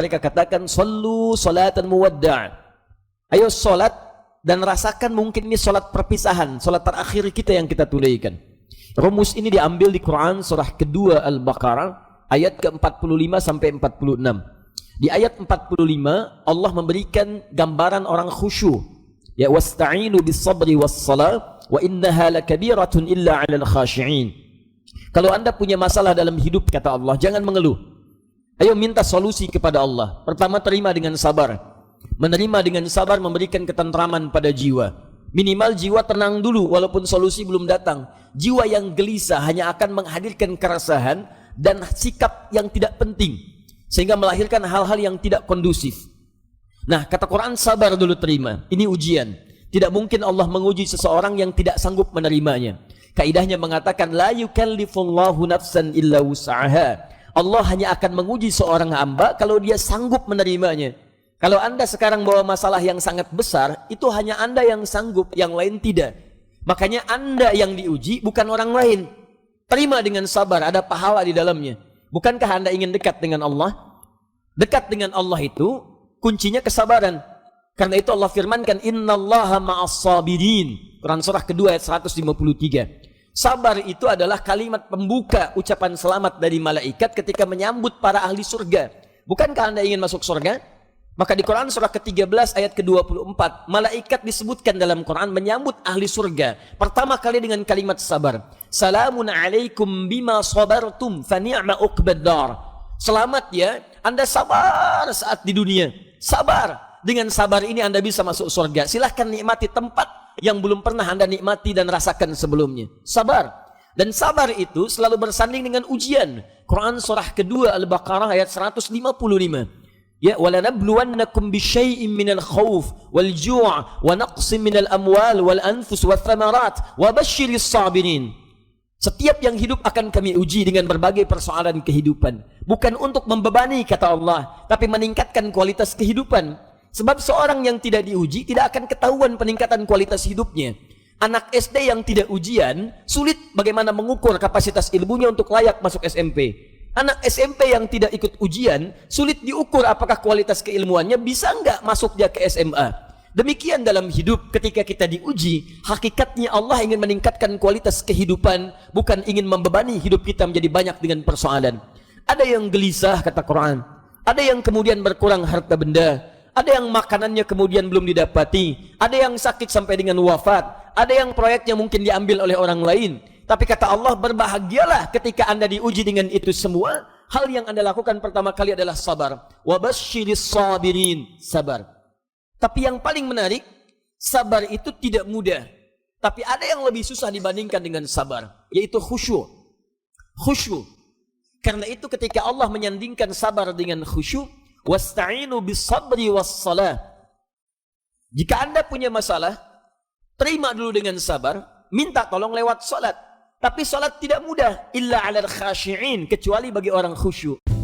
mereka katakan sallu salatan muwadda'. Ayo salat dan rasakan mungkin ini salat perpisahan, salat terakhir kita yang kita tunaikan. Rumus ini diambil di Quran surah kedua Al-Baqarah ayat ke-45 sampai 46. Di ayat 45 Allah memberikan gambaran orang khusyuk. Ya wasta'inu bis-sabri was-salah wa innaha lakabiratun illa 'alal khashi'in. Kalau Anda punya masalah dalam hidup, kata Allah, jangan mengeluh. Ayo minta solusi kepada Allah. Pertama, terima dengan sabar. Menerima dengan sabar memberikan ketentraman pada jiwa. Minimal jiwa tenang dulu walaupun solusi belum datang. Jiwa yang gelisah hanya akan menghadirkan keresahan dan sikap yang tidak penting, sehingga melahirkan hal-hal yang tidak kondusif. Nah, kata Quran, sabar dulu, terima. Ini ujian. Tidak mungkin Allah menguji seseorang yang tidak sanggup menerimanya. Kaidahnya mengatakan la yukallifullahu nafsan illa wus'aha. Allah hanya akan menguji seorang hamba kalau dia sanggup menerimanya. Kalau Anda sekarang bawa masalah yang sangat besar, itu hanya Anda yang sanggup, yang lain tidak. Makanya Anda yang diuji, bukan orang lain. Terima dengan sabar, ada pahala di dalamnya. Bukankah Anda ingin dekat dengan Allah? Dekat dengan Allah itu kuncinya kesabaran. Karena itu Allah firmankan, innallaha ma'as sabirin. Quran surah kedua ayat 153. Sabar itu adalah kalimat pembuka ucapan selamat dari malaikat ketika menyambut para ahli surga. Bukankah Anda ingin masuk surga? Maka di Quran surah ke-13 ayat ke-24, malaikat disebutkan dalam Quran menyambut ahli surga. Pertama kali dengan kalimat sabar. Salamun alaikum bima sabartum fa ni'ma uqbaddar. Selamat ya, Anda sabar saat di dunia. Sabar. Dengan sabar ini Anda bisa masuk surga. Silahkan nikmati tempat yang belum pernah Anda nikmati dan rasakan sebelumnya. Sabar. Dan sabar itu selalu bersanding dengan ujian. Quran surah kedua Al-Baqarah ayat 155. Ya, walanabluwannakum bisyai'in minal khauf wal ju' wa naqsin minal amwal wal anfus wath thamarat wa basyiris sabirin. Setiap yang hidup akan kami uji dengan berbagai persoalan kehidupan. Bukan untuk membebani, kata Allah, tapi meningkatkan kualitas kehidupan. Sebab seorang yang tidak diuji tidak akan ketahuan peningkatan kualitas hidupnya. Anak SD yang tidak ujian sulit bagaimana mengukur kapasitas ilmunya untuk layak masuk SMP. Anak SMP yang tidak ikut ujian sulit diukur apakah kualitas keilmuannya bisa enggak masuk dia ke SMA. Demikian dalam hidup, ketika kita diuji, hakikatnya Allah ingin meningkatkan kualitas kehidupan, bukan ingin membebani hidup kita menjadi banyak dengan persoalan. Ada yang gelisah, kata Quran. Ada yang kemudian berkurang harta benda. Ada yang makanannya kemudian belum didapati. Ada yang sakit sampai dengan wafat. Ada yang proyeknya mungkin diambil oleh orang lain. Tapi kata Allah, berbahagialah ketika Anda diuji dengan itu semua. Hal yang Anda lakukan pertama kali adalah sabar. Wabasyiris sabirin, sabar. Tapi yang paling menarik, sabar itu tidak mudah. Tapi ada yang lebih susah dibandingkan dengan sabar, yaitu khusyuk. Khusyuk. Karena itu ketika Allah menyandingkan sabar dengan khusyuk, wasta'inu bis-sabri was-salah. Jika Anda punya masalah, terima dulu dengan sabar, minta tolong lewat salat. Tapi salat tidak mudah, illa 'alal khashi'in, kecuali bagi orang khusyuk.